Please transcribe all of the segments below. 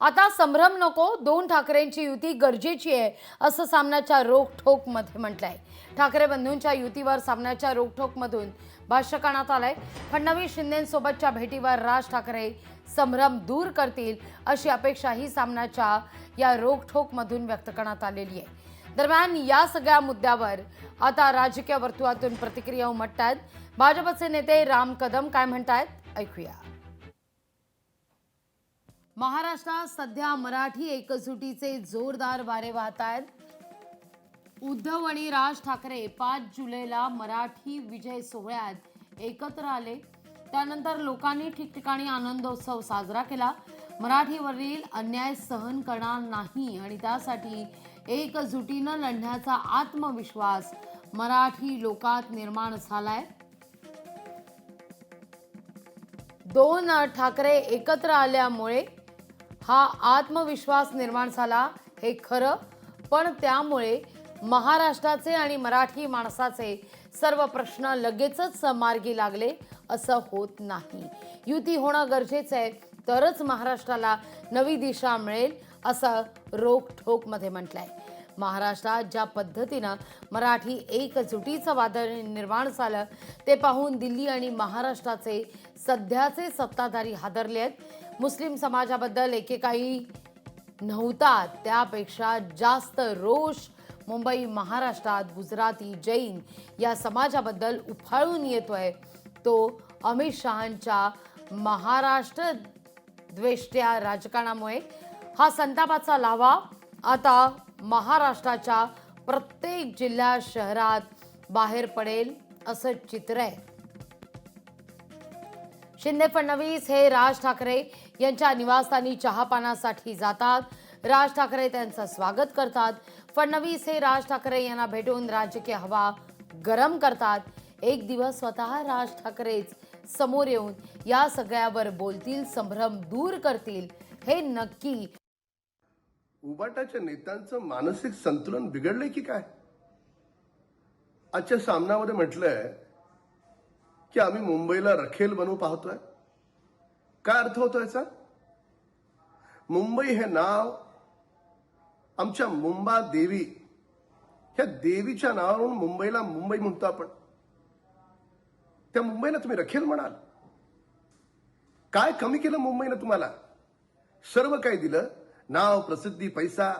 आता संभ्रम नको, दोन ठाकरेंची युती गरजेची आहे असं सामनाच्या रोखठोकमध्ये म्हटलंय। ठाकरे बंधूंच्या युतीवर सामनाच्या रोखठोकमधून भाष्य करण्यात आलंय। फडणवीस शिंदेंसोबतच्या भेटीवर राज ठाकरे संभ्रम दूर करतील अशी अपेक्षा ही सामनाच्या या रोखठोकमधून व्यक्त करण्यात आलेली आहे। दरम्यान या सगळ्या मुद्द्यावर आता राजकीय वर्तुळातून प्रतिक्रिया उमटतात। भाजपचे नेते राम कदम काय म्हणतायत ऐकूया। महाराष्ट्रात सध्या मराठी एकजुटीचे जोरदार वारे वाहत आहेत। उद्धव आणि राज ठाकरे 5 जुलैला मराठी विजय सोहळ्यात एकत्र आले। त्यानंतर लोकांनी ठिकठिकाणी आनंदोत्सव साजरा केला। मराठीवरील अन्याय सहन करणार नाही आणि त्यासाठी एकजुटीनं लढण्याचा आत्मविश्वास मराठी लोकात निर्माण झालाय। दोन ठाकरे एकत्र आल्यामुळे हा आत्मविश्वास निर्माण झाला हे खरं, पण त्यामुळे महाराष्ट्राचे आणि मराठी माणसाचे सर्व प्रश्न लगेचच मार्गी लागले असं होत नाही। युती होणं गरजेचं आहे, तरच महाराष्ट्राला नवी दिशा मिळेल असं रोखठोकमध्ये म्हटलंय। महाराष्ट्रात ज्या पद्धतीनं मराठी एकजुटीचं वादळ निर्माण झालं ते पाहून दिल्ली आणि महाराष्ट्राचे सध्याचे सत्ताधारी हादरले आहेत। मुस्लिम समाजाबद्दल एकेकाळी नव्हता त्यापेक्षा जास्त रोष मुंबई महाराष्ट्रात गुजराती जैन या समाजाबद्दल उफाळून येतोय। तो अमित शहांच्या महाराष्ट्र द्वेष्ट्या राजकारणामुळे हा संतापाचा लाव्हा आता महाराष्ट्राच्या प्रत्येक जिल्हा शहरात बाहेर पडेल असं चित्र आहे। शिंदे फडणवीस हे राज ठाकरे यांच्या निवासस्थानी चहापानासाठी जातात। राज ठाकरे त्यांचं स्वागत करतात। फडणवीस हे राज ठाकरे यांना भेटून राजकीय हवा गरम करतात। एक दिवस स्वतः राज ठाकरेच समोर येऊन या सगळ्यावर बोलतील, संभ्रम दूर करतील हे नक्की। उबाटाच्या नेत्यांचं मानसिक संतुलन बिघडलंय की काय? आजच्या सामन्यामध्ये म्हटलंय की आम्ही मुंबईला रखेल बनवू पाहतोय। काय अर्थ होतो याचा? मुंबई हे नाव आमच्या मुंबा देवी ह्या देवीच्या नावावरून मुंबईला मुंबई म्हणतो आपण। त्या मुंबईला तुम्ही रखेल म्हणाल? काय कमी केलं मुंबईनं तुम्हाला? सर्व काही दिलं, नाव, प्रसिद्धी, पैसा।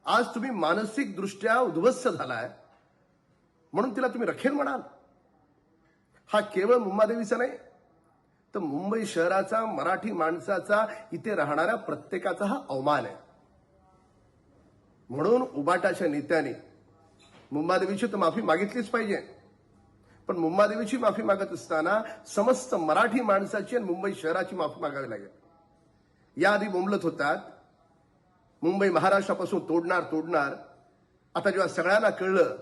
आज तुम्ही मानसिक दृष्ट्या उद्ध्वस्त झालाय म्हणून तिला तुम्ही रखेल म्हणाल? हा केवळ मुंबादेवीचा नाही, तर मुंबई शहराचा, मराठी माणसाचा, इथे राहणाऱ्या प्रत्येकाचा हा अवमान आहे। म्हणून उबाटाच्या नेत्यांनी मुंबादेवीची तर माफी मागितलीच पाहिजे, पण मुंबादेवीची माफी मागत असताना समस्त मराठी माणसाची आणि मुंबई शहराची माफी मागावी लागेल। याआधी बोंबलत होतात मुंबई महाराष्ट्रापासून तोडणार। आता जेव्हा सगळ्यांना कळलं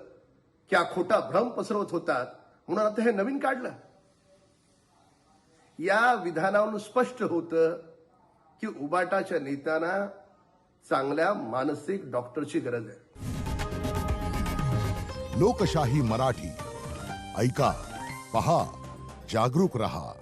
की हा खोटा भ्रम पसरवत होतात म्हणून आता हे नवीन काढलं। या विधानावरून स्पष्ट होतं की उबाटाच्या नेत्यांना चांगल्या मानसिक डॉक्टरची गरज आहे। लोकशाही मराठी ऐका, पहा, जागरूक रहा।